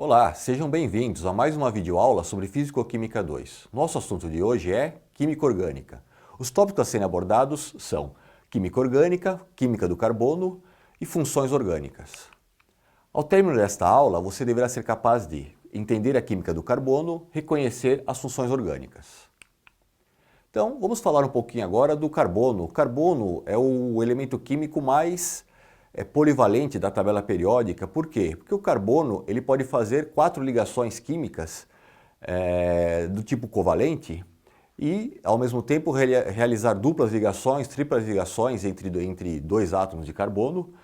Olá, sejam bem-vindos a mais uma videoaula sobre Físico-Química 2. Nosso assunto de hoje é Química Orgânica. Os tópicos a serem abordados são Química Orgânica, Química do Carbono e Funções Orgânicas. Ao término desta aula, você deverá ser capaz de entender a química do carbono, reconhecer as funções orgânicas. Então, vamos falar um pouquinho agora do carbono. O carbono é o elemento químico mais polivalente da tabela periódica. Por quê? Porque o carbono ele pode fazer 4 ligações químicas do tipo covalente e, ao mesmo tempo, realizar duplas ligações, triplas ligações entre dois átomos de carbono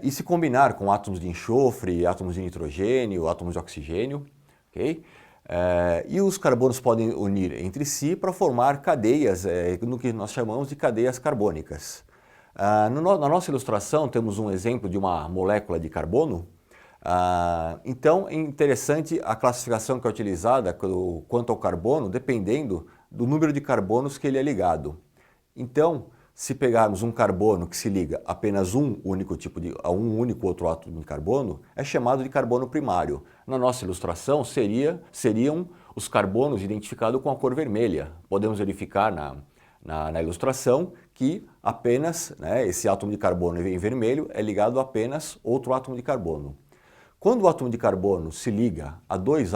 e se combinar com átomos de enxofre, átomos de nitrogênio, átomos de oxigênio. Okay? E os carbonos podem unir entre si para formar cadeias, no que nós chamamos de cadeias carbônicas. Na nossa ilustração temos um exemplo de uma molécula de carbono. Então é interessante a classificação que é utilizada quanto ao carbono, dependendo do número de carbonos que ele é ligado. Então, se pegarmos um carbono que se liga apenas a um único outro átomo de carbono, é chamado de carbono primário. Na nossa ilustração seriam os carbonos identificados com a cor vermelha. Podemos verificar na ilustração que apenas esse átomo de carbono em vermelho é ligado a apenas outro átomo de carbono. Quando o átomo de carbono se liga a dois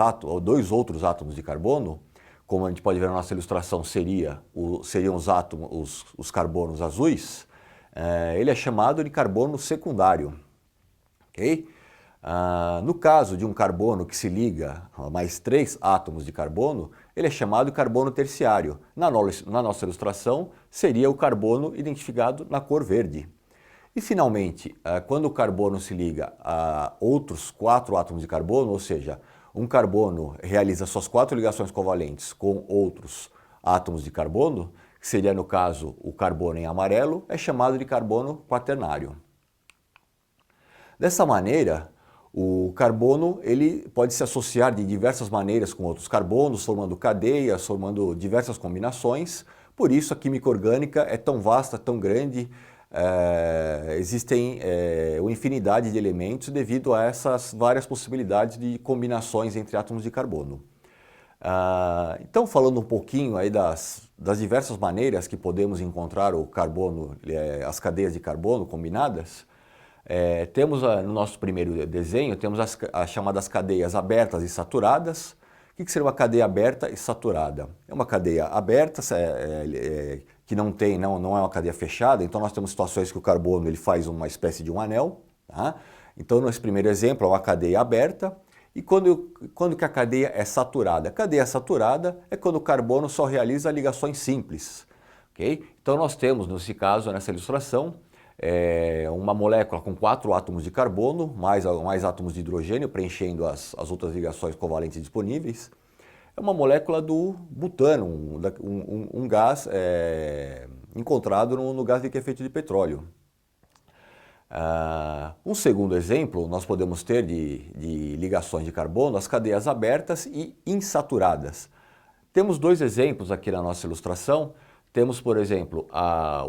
outros átomos de carbono, como a gente pode ver na nossa ilustração, seriam os carbonos azuis, ele é chamado de carbono secundário. Okay? No caso de um carbono que se liga a mais 3 átomos de carbono, ele é chamado de carbono terciário. Na nossa ilustração, seria o carbono identificado na cor verde. E, finalmente, quando o carbono se liga a outros 4 átomos de carbono, ou seja, um carbono realiza suas 4 ligações covalentes com outros átomos de carbono, que seria, no caso, o carbono em amarelo, é chamado de carbono quaternário. Dessa maneira, o carbono ele pode se associar de diversas maneiras com outros carbonos, formando cadeias, formando diversas combinações. Por isso, a química orgânica é tão vasta, tão grande. Existem uma infinidade de elementos devido a essas várias possibilidades de combinações entre átomos de carbono. Então, falando um pouquinho aí das diversas maneiras que podemos encontrar o carbono, as cadeias de carbono combinadas, temos no nosso primeiro desenho, temos as chamadas cadeias abertas e saturadas. O que seria uma cadeia aberta e saturada? É uma cadeia aberta, que não é uma cadeia fechada, então nós temos situações que o carbono ele faz uma espécie de um anel. Tá? Então, nesse primeiro exemplo, é uma cadeia aberta. E quando que a cadeia é saturada? A cadeia saturada é quando o carbono só realiza ligações simples. Okay? Então, nós temos, nesse caso, nessa ilustração, uma molécula com 4 átomos de carbono, mais átomos de hidrogênio, preenchendo as outras ligações covalentes disponíveis. É uma molécula do butano, um gás encontrado no gás de efeito de petróleo. Um segundo exemplo, nós podemos ter de ligações de carbono, as cadeias abertas e insaturadas. Temos 2 exemplos aqui na nossa ilustração. Temos, por exemplo,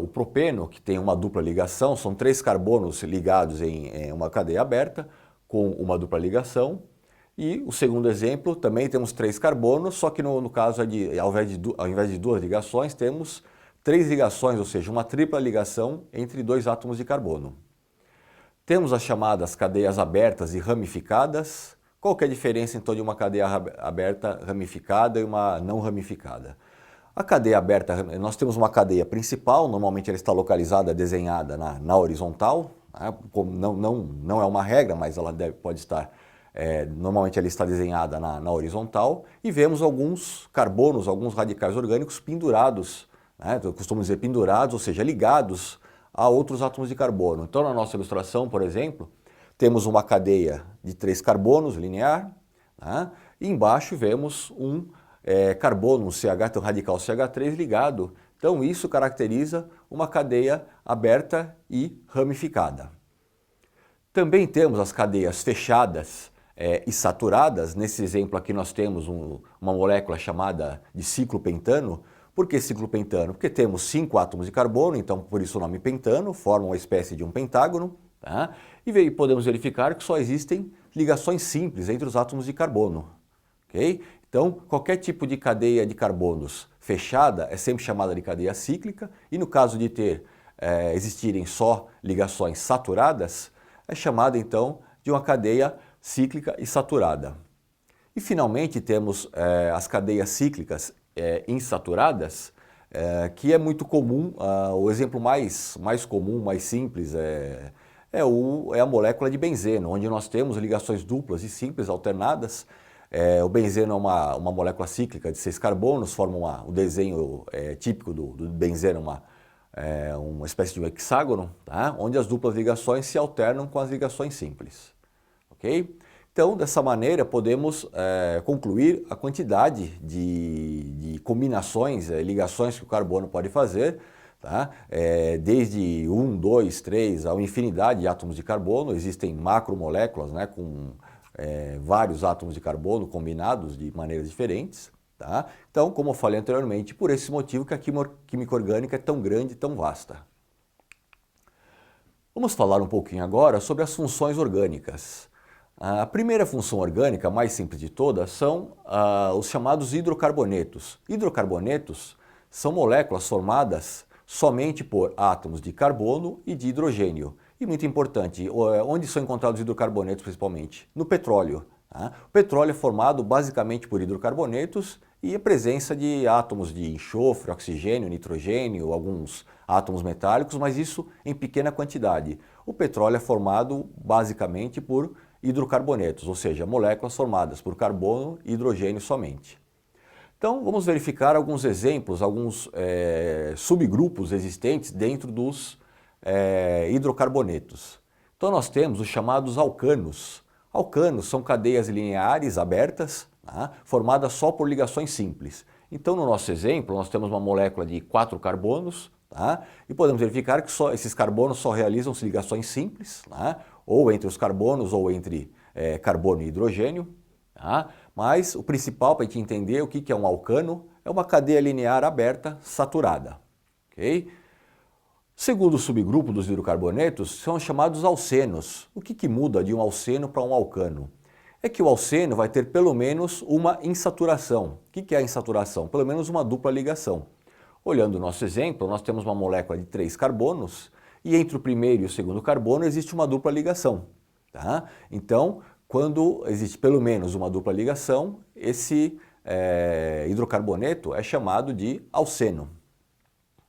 o propeno, que tem uma dupla ligação, são 3 carbonos ligados em uma cadeia aberta, com uma dupla ligação. E o segundo exemplo, também temos 3 carbonos, só que no caso, ao invés de 2 ligações, temos 3 ligações, ou seja, uma tripla ligação entre 2 átomos de carbono. Temos as chamadas cadeias abertas e ramificadas. Qual que é a diferença então de uma cadeia aberta ramificada e uma não ramificada? A cadeia aberta, nós temos uma cadeia principal, normalmente ela está localizada, desenhada na horizontal, né? Não é uma regra, mas ela pode estar, normalmente ela está desenhada na horizontal, e vemos alguns carbonos, alguns radicais orgânicos pendurados, né? Eu costumo dizer pendurados, ou seja, ligados a outros átomos de carbono. Então, na nossa ilustração, por exemplo, temos uma cadeia de 3 carbonos linear, né? E embaixo vemos um carbono, um CH, um radical CH3 ligado. Então, isso caracteriza uma cadeia aberta e ramificada. Também temos as cadeias fechadas e saturadas. Nesse exemplo aqui nós temos uma molécula chamada de ciclopentano. Por que ciclopentano? Porque temos 5 átomos de carbono, então por isso o nome pentano, forma uma espécie de um pentágono. Tá? E podemos verificar que só existem ligações simples entre os átomos de carbono. Okay? Então, qualquer tipo de cadeia de carbonos fechada é sempre chamada de cadeia cíclica, e no caso de existirem só ligações saturadas, é chamada então de uma cadeia cíclica e saturada. E finalmente temos as cadeias cíclicas insaturadas, que é muito comum. O exemplo mais comum, mais simples é a molécula de benzeno, onde nós temos ligações duplas e simples alternadas. O benzeno é uma molécula cíclica de 6 carbonos, forma o desenho típico do benzeno, uma espécie de um hexágono, tá? Onde as duplas ligações se alternam com as ligações simples. Okay? Então, dessa maneira, podemos concluir a quantidade de combinações, ligações que o carbono pode fazer, tá? Desde 1, 2, 3, a uma infinidade de átomos de carbono. Existem macromoléculas, né, com vários átomos de carbono combinados de maneiras diferentes. Tá? Então, como eu falei anteriormente, por esse motivo que a química orgânica é tão grande e tão vasta. Vamos falar um pouquinho agora sobre as funções orgânicas. A primeira função orgânica, mais simples de todas, são os chamados hidrocarbonetos. Hidrocarbonetos são moléculas formadas somente por átomos de carbono e de hidrogênio. E muito importante, onde são encontrados hidrocarbonetos principalmente? No petróleo. Tá? O petróleo é formado basicamente por hidrocarbonetos e a presença de átomos de enxofre, oxigênio, nitrogênio, alguns átomos metálicos, mas isso em pequena quantidade. O petróleo é formado basicamente por hidrocarbonetos, ou seja, moléculas formadas por carbono e hidrogênio somente. Então, vamos verificar alguns exemplos, alguns subgrupos existentes dentro dos hidrocarbonetos. Então, nós temos os chamados alcanos. Alcanos são cadeias lineares abertas, tá? Formadas só por ligações simples. Então, no nosso exemplo, nós temos uma molécula de 4 carbonos, tá? E podemos verificar que esses carbonos só realizam ligações simples, tá? Ou entre os carbonos ou entre carbono e hidrogênio. Tá? Mas o principal para a gente entender o que é um alcano é uma cadeia linear aberta saturada. Okay? O segundo subgrupo dos hidrocarbonetos são os chamados alcenos. O que muda de um alceno para um alcano? É que o alceno vai ter pelo menos uma insaturação. O que é a insaturação? Pelo menos uma dupla ligação. Olhando o nosso exemplo, nós temos uma molécula de 3 carbonos e entre o primeiro e o segundo carbono existe uma dupla ligação. Tá? Então, quando existe pelo menos uma dupla ligação, esse hidrocarboneto é chamado de alceno.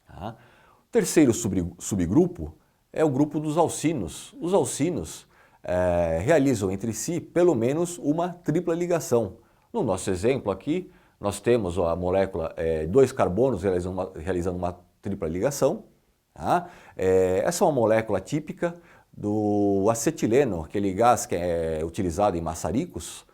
Tá? O terceiro subgrupo é o grupo dos alcinos. Os alcinos realizam entre si pelo menos uma tripla ligação. No nosso exemplo aqui, nós temos a molécula 2 carbonos realizando uma tripla ligação. Tá? Essa é uma molécula típica do acetileno, aquele gás que é utilizado em maçaricos.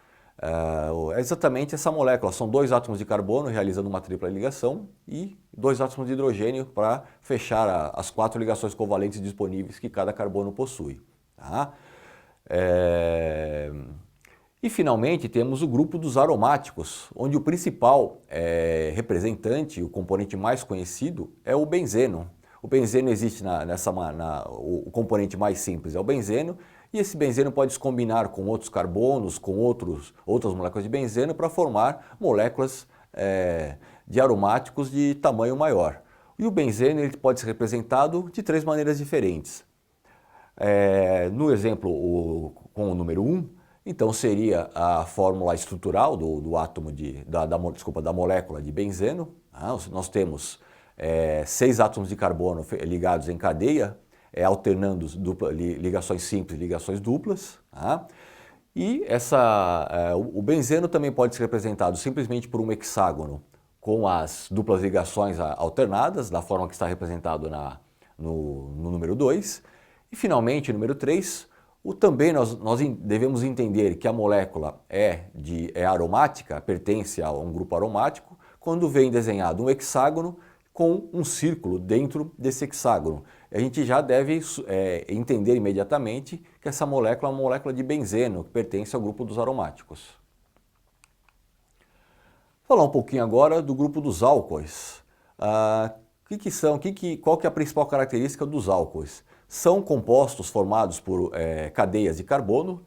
É exatamente essa molécula. São 2 átomos de carbono realizando uma tripla ligação e 2 átomos de hidrogênio para fechar as 4 ligações covalentes disponíveis que cada carbono possui. Tá? E finalmente temos o grupo dos aromáticos, onde o principal representante, o componente mais conhecido, é o benzeno. O benzeno existe o componente mais simples é o benzeno, e esse benzeno pode se combinar com outros carbonos, com outras moléculas de benzeno para formar moléculas de aromáticos de tamanho maior. E o benzeno ele pode ser representado de 3 maneiras diferentes. No exemplo com o número 1, então seria a fórmula estrutural do átomo da molécula de benzeno. Tá? Nós temos 6 átomos de carbono ligados em cadeia, alternando ligações simples e ligações duplas. Tá? E o benzeno também pode ser representado simplesmente por um hexágono com as duplas ligações alternadas, da forma que está representado no número 2. E finalmente, número 3, também nós devemos entender que a molécula é aromática, pertence a um grupo aromático, quando vem desenhado um hexágono com um círculo dentro desse hexágono. A gente já deve entender imediatamente que essa molécula é uma molécula de benzeno, que pertence ao grupo dos aromáticos. Vou falar um pouquinho agora do grupo dos álcoois. Qual que é a principal característica dos álcoois? São compostos formados por cadeias de carbono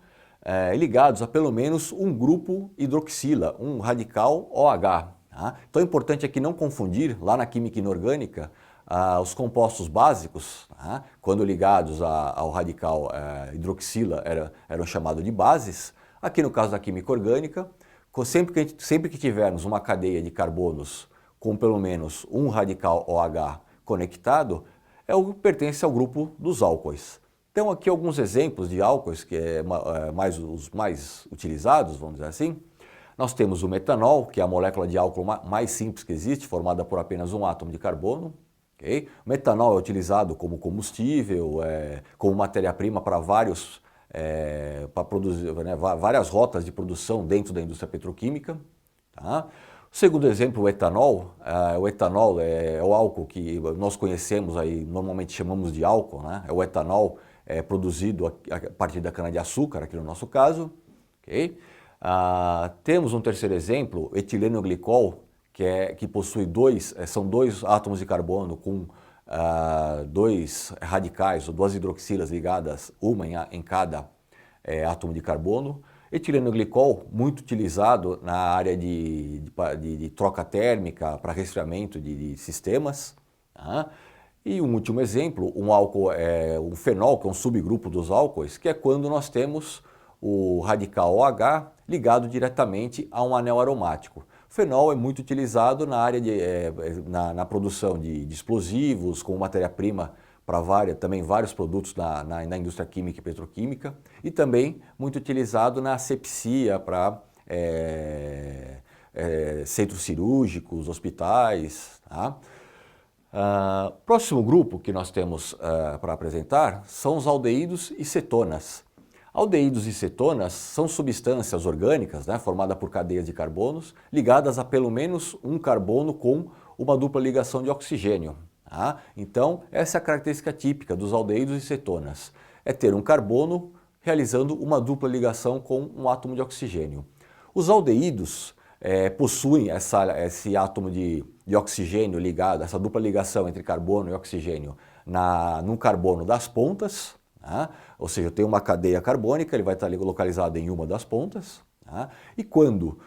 ligados a pelo menos um grupo hidroxila, um radical OH. Tá? Então é importante aqui não confundir, lá na química inorgânica, os compostos básicos, tá? Quando ligados ao radical hidroxila eram chamados de bases. Aqui no caso da química orgânica, sempre que tivermos uma cadeia de carbonos com pelo menos um radical OH conectado, pertence ao grupo dos álcoois. Então aqui alguns exemplos de álcoois, que os mais utilizados, vamos dizer assim. Nós temos o metanol, que é a molécula de álcool mais simples que existe, formada por apenas um átomo de carbono. Okay? O metanol é utilizado como combustível, como matéria-prima para produzir, né, várias rotas de produção dentro da indústria petroquímica. Tá? O segundo exemplo, o etanol. O etanol é o álcool que nós conhecemos aí, normalmente chamamos de álcool, né? É o etanol produzido a partir da cana-de-açúcar, aqui no nosso caso. Okay? Temos um terceiro exemplo, etileno glicol, que possui são dois átomos de carbono com dois radicais, ou duas hidroxilas ligadas, uma em cada átomo de carbono. Etileno glicol, muito utilizado na área de troca térmica para resfriamento de sistemas. Tá? E um último exemplo, um álcool, um fenol, que é um subgrupo dos álcoois, que é quando nós temos o radical OH ligado diretamente a um anel aromático. O fenol é muito utilizado na área na produção de explosivos, como matéria-prima para também vários produtos na indústria química e petroquímica, e também muito utilizado na asepsia para centros cirúrgicos, hospitais. Tá? Próximo grupo que nós temos para apresentar são os aldeídos e cetonas. Aldeídos e cetonas são substâncias orgânicas, né, formadas por cadeias de carbonos, ligadas a pelo menos um carbono com uma dupla ligação de oxigênio. Tá? Então, essa é a característica típica dos aldeídos e cetonas, é ter um carbono realizando uma dupla ligação com um átomo de oxigênio. Os aldeídos possuem esse átomo de oxigênio ligado, essa dupla ligação entre carbono e oxigênio no carbono das pontas. Tá? Ou seja, tem uma cadeia carbônica, ele vai estar localizado em uma das pontas. Tá? E quando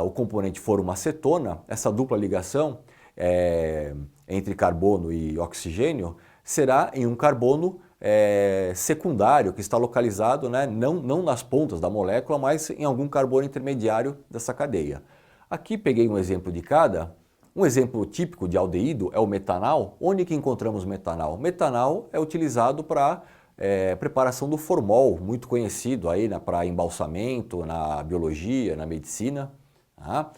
o componente for uma cetona, essa dupla ligação entre carbono e oxigênio será em um carbono secundário, que está localizado, né, não nas pontas da molécula, mas em algum carbono intermediário dessa cadeia. Aqui peguei um exemplo de cada. Um exemplo típico de aldeído é o metanol. Onde que encontramos metanol? Metanol é utilizado para preparação do formol, muito conhecido aí para embalsamento, na biologia, na medicina. Tá?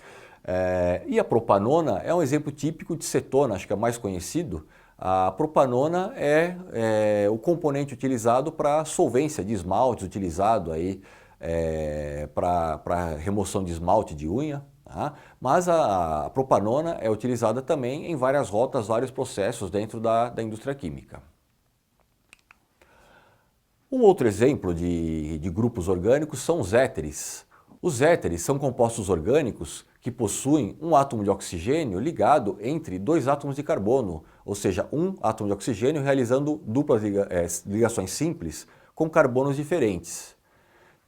E a propanona é um exemplo típico de cetona, acho que é mais conhecido. A propanona é o componente utilizado para solvência de esmaltes, utilizado aí para remoção de esmalte de unha. Tá? Mas a propanona é utilizada também em várias rotas, vários processos dentro da indústria química. Um outro exemplo de grupos orgânicos são os éteres. Os éteres são compostos orgânicos que possuem um átomo de oxigênio ligado entre dois átomos de carbono, ou seja, um átomo de oxigênio realizando duplas ligações simples com carbonos diferentes.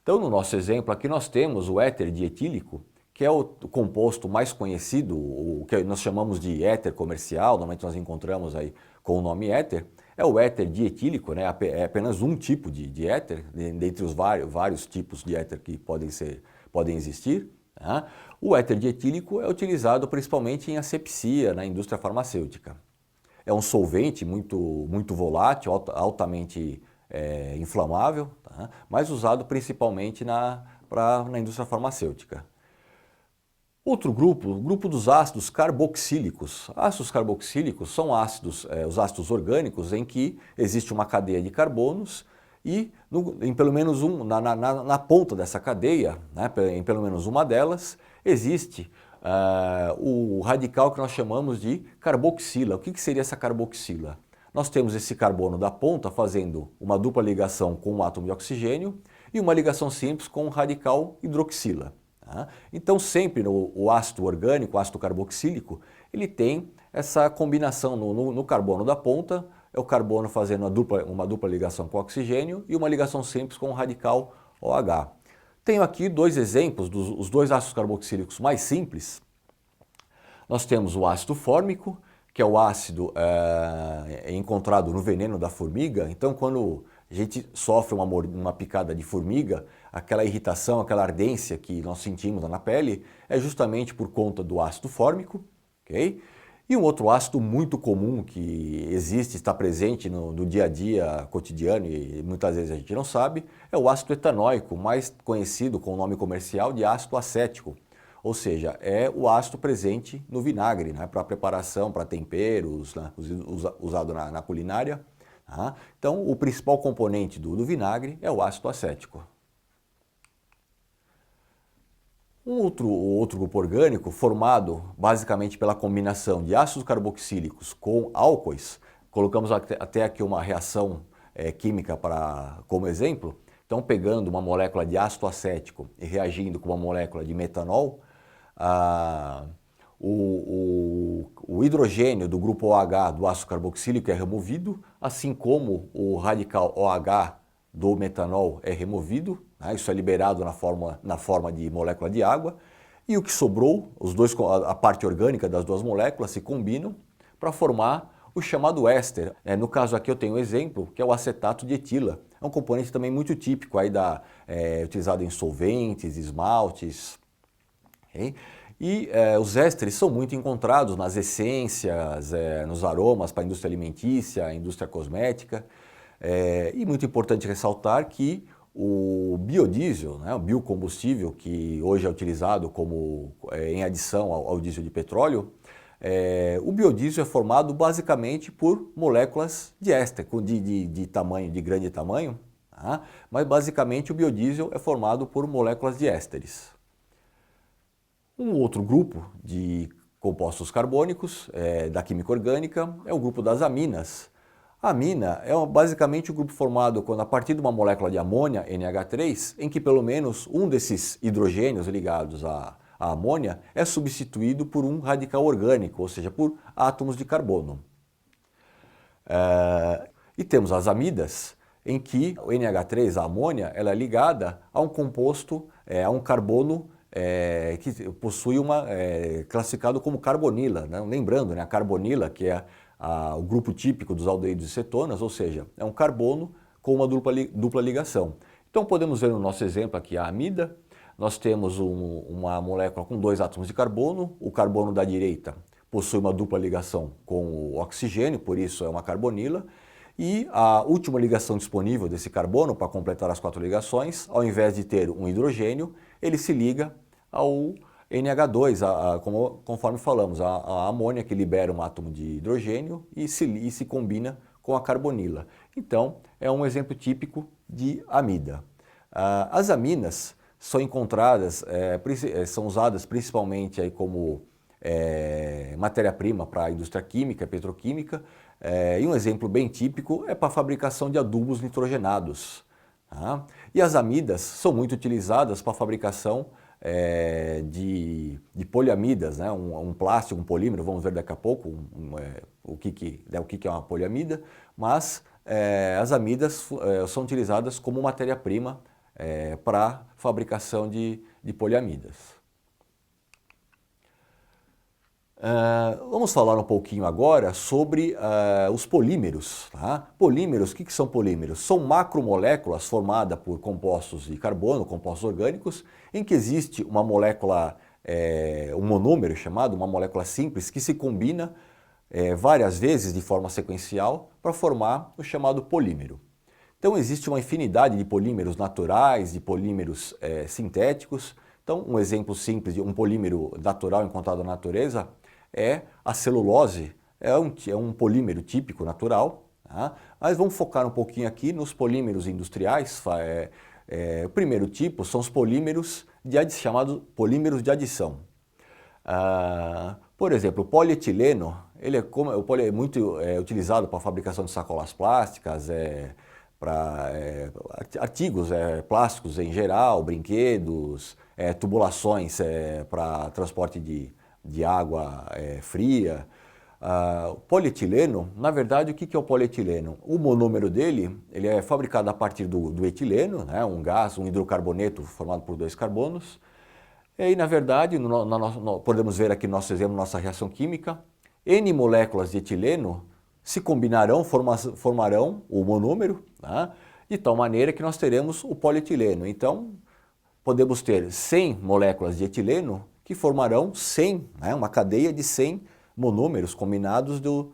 Então, no nosso exemplo aqui nós temos o éter dietílico, que é o composto mais conhecido, o que nós chamamos de éter comercial, normalmente nós encontramos aí com o nome éter. É o éter dietílico, né? É apenas um tipo de éter, dentre os vários tipos de éter que podem existir. Tá? O éter dietílico é utilizado principalmente em asepsia, na indústria farmacêutica. É um solvente muito volátil, altamente inflamável, tá? Mas usado principalmente na indústria farmacêutica. Outro grupo, o grupo dos ácidos carboxílicos. Ácidos carboxílicos são os ácidos orgânicos em que existe uma cadeia de carbonos e em pelo menos na ponta dessa cadeia, né, em pelo menos uma delas, existe o radical que nós chamamos de carboxila. O que seria essa carboxila? Nós temos esse carbono da ponta fazendo uma dupla ligação com um átomo de oxigênio e uma ligação simples com o radical hidroxila. Tá? Então sempre o ácido orgânico, o ácido carboxílico, ele tem essa combinação no carbono da ponta, é o carbono fazendo uma dupla ligação com o oxigênio e uma ligação simples com o radical OH. Tenho aqui dois exemplos dos dois ácidos carboxílicos mais simples. Nós temos o ácido fórmico, que é o ácido encontrado no veneno da formiga. Então, quando a gente sofre uma picada de formiga, aquela irritação, aquela ardência que nós sentimos na pele é justamente por conta do ácido fórmico, ok? E um outro ácido muito comum que existe, está presente no dia a dia cotidiano e muitas vezes a gente não sabe, é o ácido etanóico, mais conhecido com o nome comercial de ácido acético. Ou seja, é o ácido presente no vinagre, né, para preparação, para temperos, né, usado na culinária. Tá? Então, o principal componente do vinagre é o ácido acético. Outro grupo orgânico, formado basicamente pela combinação de ácidos carboxílicos com álcoois, colocamos até aqui uma reação química como exemplo. Então, pegando uma molécula de ácido acético e reagindo com uma molécula de metanol, o hidrogênio do grupo OH do ácido carboxílico é removido, assim como o radical OH do metanol é removido, né? Isso é liberado na forma de molécula de água, e o que sobrou, a parte orgânica das duas moléculas se combinam para formar o chamado éster. No caso aqui eu tenho um exemplo, que é o acetato de etila. É um componente também muito típico, aí utilizado em solventes, esmaltes. Okay? E os ésteres são muito encontrados nas essências, nos aromas para a indústria alimentícia, a indústria cosmética. E muito importante ressaltar que o biodiesel, né, o biocombustível que hoje é utilizado em adição ao diesel de petróleo, o biodiesel é formado basicamente por moléculas de éster, de grande tamanho, tá? Mas basicamente o biodiesel é formado por moléculas de ésteres. Um outro grupo de compostos carbônicos da química orgânica é o grupo das aminas. A amina é basicamente o grupo formado a partir de uma molécula de amônia, NH3, em que pelo menos um desses hidrogênios ligados à amônia é substituído por um radical orgânico, ou seja, por átomos de carbono. E temos as amidas, em que o NH3, a amônia, ela é ligada a um composto, a um carbono que possui classificado como carbonila, né? Lembrando, né, a carbonila, que é o grupo típico dos aldeídos e cetonas, ou seja, é um carbono com uma dupla ligação. Então podemos ver no nosso exemplo aqui a amida. Nós temos uma molécula com dois átomos de carbono. O carbono da direita possui uma dupla ligação com o oxigênio, por isso é uma carbonila. E a última ligação disponível desse carbono, para completar as 4 ligações, ao invés de ter um hidrogênio, ele se liga ao NH2, conforme falamos, a amônia que libera um átomo de hidrogênio e se combina com a carbonila. Então, é um exemplo típico de amida. As aminas são encontradas, são usadas principalmente aí como matéria-prima para a indústria química, petroquímica, e um exemplo bem típico é para a fabricação de adubos nitrogenados. Tá? E as amidas são muito utilizadas para a fabricação de poliamidas, né? Um plástico, um polímero, vamos ver daqui a pouco o que é uma poliamida, mas as amidas são utilizadas como matéria-prima para a fabricação de poliamidas. Vamos falar um pouquinho agora sobre os polímeros. Tá? Polímeros, o que são polímeros? São macromoléculas formadas por compostos de carbono, compostos orgânicos, em que existe uma molécula, um monômero chamado, uma molécula simples, que se combina várias vezes de forma sequencial para formar o chamado polímero. Então existe uma infinidade de polímeros naturais, de polímeros sintéticos. Então um exemplo simples de um polímero natural encontrado na natureza é a celulose, é um polímero típico natural, tá? Mas vamos focar um pouquinho aqui nos polímeros industriais. O primeiro tipo são os polímeros chamados polímeros de adição. Por exemplo, o polietileno, ele é muito utilizado para a fabricação de sacolas plásticas, para artigos plásticos em geral, brinquedos, tubulações para transporte de água fria. O polietileno, na verdade, o que é o polietileno? O monômero dele, ele é fabricado a partir do etileno, né, um gás, um hidrocarboneto formado por dois carbonos. E, na verdade, podemos ver aqui no nosso exemplo, nossa reação química, N moléculas de etileno se combinarão, formarão o monômero, né, de tal maneira que nós teremos o polietileno. Então, podemos ter 100 moléculas de etileno que formarão 100, né, uma cadeia de 100 monômeros combinados do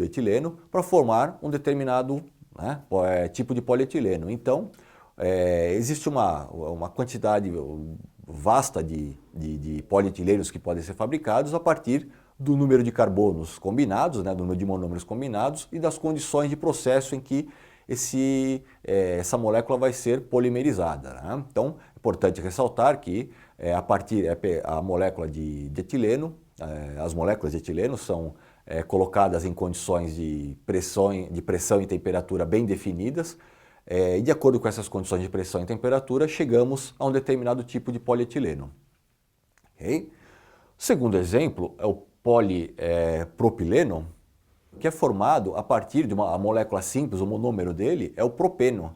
etileno para formar um determinado, né, tipo de polietileno. Então, existe uma quantidade vasta de polietilenos que podem ser fabricados a partir do número de carbonos combinados, né, do número de monômeros combinados e das condições de processo em que essa molécula vai ser polimerizada, né? Então, é importante ressaltar que a molécula de etileno, as moléculas de etileno são colocadas em condições de pressão e temperatura bem definidas, e de acordo com essas condições de pressão e temperatura, chegamos a um determinado tipo de polietileno. Okay? O segundo exemplo é o polipropileno, que é formado a partir de uma molécula simples, o monômero dele é o propeno.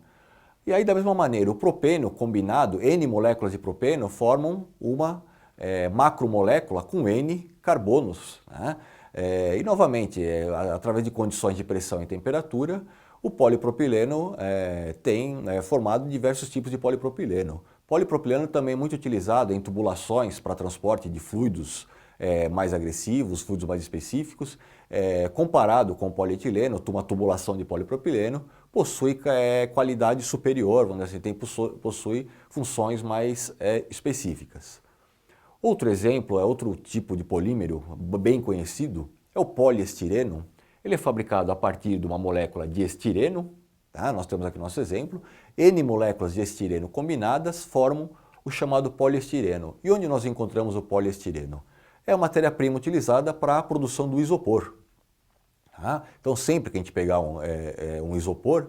E aí, da mesma maneira, o propeno combinado, N moléculas de propeno, formam uma macromolécula com N carbonos, né? E novamente, através de condições de pressão e temperatura, o polipropileno tem formado diversos tipos de polipropileno. Polipropileno também é muito utilizado em tubulações para transporte de fluidos mais agressivos, fluidos mais específicos. Comparado com o polietileno, uma tubulação de polipropileno possui qualidade superior, vamos dizer assim, possui funções mais específicas. Outro exemplo, outro tipo de polímero bem conhecido, é o poliestireno. Ele é fabricado a partir de uma molécula de estireno, tá? Nós temos aqui nosso exemplo, N moléculas de estireno combinadas formam o chamado poliestireno. E onde nós encontramos o poliestireno? É a matéria-prima utilizada para a produção do isopor. Tá? Então, sempre que a gente pegar um isopor,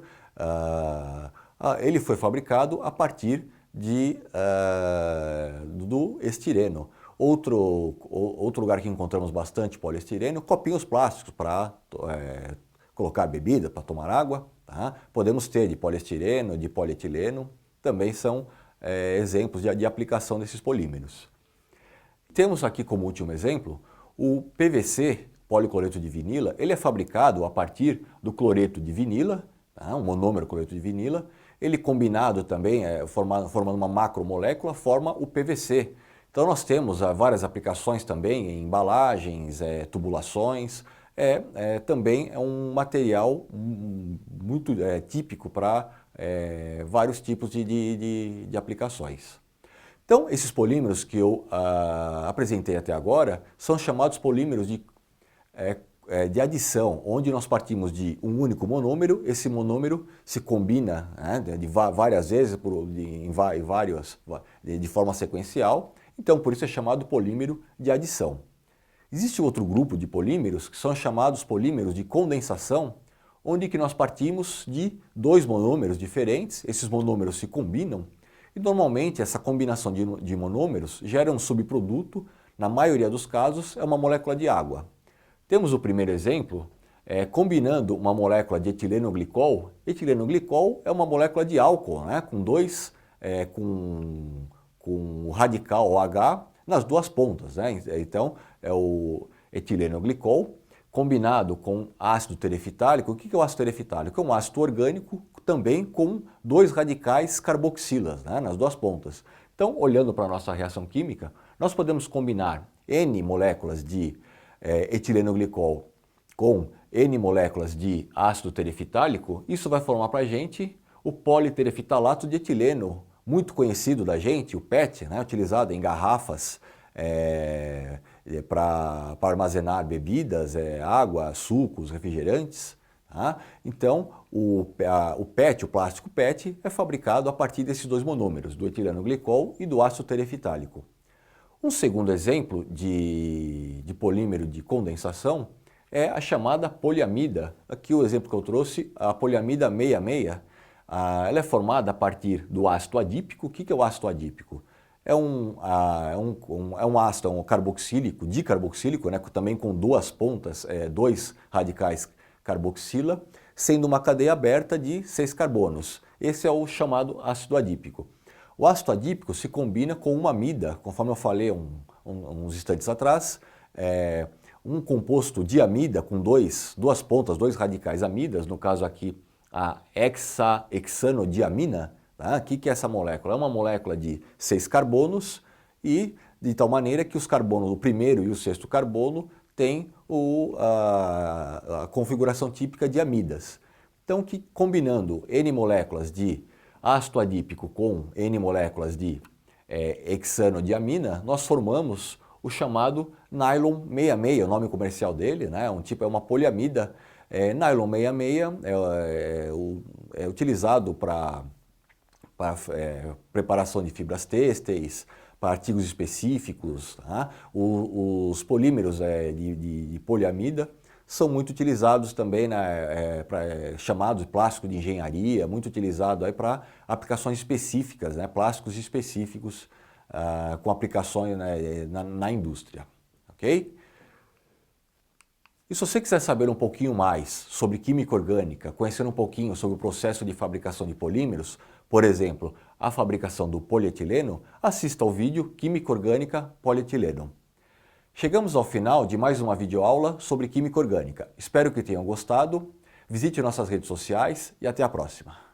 ele foi fabricado a partir do estireno. Outro lugar que encontramos bastante poliestireno, copinhos plásticos para colocar bebida, para tomar água. Tá? Podemos ter de poliestireno, de polietileno, também são exemplos de aplicação desses polímeros. Temos aqui como último exemplo o PVC, policloreto de vinila. Ele é fabricado a partir do cloreto de vinila, tá? Um monômero cloreto de vinila. Ele combinado também, formando uma macromolécula, forma o PVC. Então nós temos várias aplicações também em embalagens, tubulações. Também é um material muito típico para vários tipos de aplicações. Então, esses polímeros que eu apresentei até agora são chamados polímeros de adição, onde nós partimos de um único monômero, esse monômero se combina várias vezes de forma sequencial, então por isso é chamado polímero de adição. Existe outro grupo de polímeros que são chamados polímeros de condensação, onde que nós partimos de dois monômeros diferentes, esses monômeros se combinam, e normalmente essa combinação de monômeros gera um subproduto, na maioria dos casos é uma molécula de água. Temos o primeiro exemplo, combinando uma molécula de etilenoglicol. Etilenoglicol é uma molécula de álcool, né, com o radical OH nas duas pontas, né? Então é o etilenoglicol combinado com ácido terefitálico. O que é o ácido terefitálico? É um ácido orgânico também com dois radicais carboxilas, né, nas duas pontas. Então, olhando para a nossa reação química, nós podemos combinar N moléculas de etilenoglicol com N moléculas de ácido terefitálico. Isso vai formar para a gente o politerefitalato de etileno, muito conhecido da gente, o PET, né, utilizado em garrafas para armazenar bebidas, água, sucos, refrigerantes. Tá? Então, o PET, o plástico PET, é fabricado a partir desses dois monômeros, do etilenoglicol e do ácido terefitálico. Um segundo exemplo de polímero de condensação é a chamada poliamida. Aqui o exemplo que eu trouxe, a poliamida 66, ela é formada a partir do ácido adípico. O que é o ácido adípico? é um ácido, um carboxílico, dicarboxílico, né, também com duas pontas, dois radicais carboxila, sendo uma cadeia aberta de 6 carbonos. Esse é o chamado ácido adípico. O ácido adípico se combina com uma amida, conforme eu falei uns instantes atrás, um composto diamida com duas pontas, dois radicais amidas, no caso aqui a hexanodiamina. Tá? O que é essa molécula? É uma molécula de 6 carbonos e de tal maneira que os carbonos, o primeiro e o sexto carbono, têm a configuração típica de amidas. Então, combinando N moléculas de ácido adípico com N moléculas de hexanodiamina, nós formamos o chamado nylon 66, o nome comercial dele, né? É uma poliamida. Nylon 66 é utilizado para preparação de fibras têxteis, para artigos específicos. Tá? Os polímeros de poliamida são muito utilizados também, chamados plástico de engenharia, muito utilizado para aplicações específicas, né? Plásticos específicos com aplicações na indústria. Ok? E se você quiser saber um pouquinho mais sobre química orgânica, conhecer um pouquinho sobre o processo de fabricação de polímeros, por exemplo, a fabricação do polietileno, assista ao vídeo Química Orgânica Polietileno. Chegamos ao final de mais uma videoaula sobre química orgânica. Espero que tenham gostado, visite nossas redes sociais e até a próxima.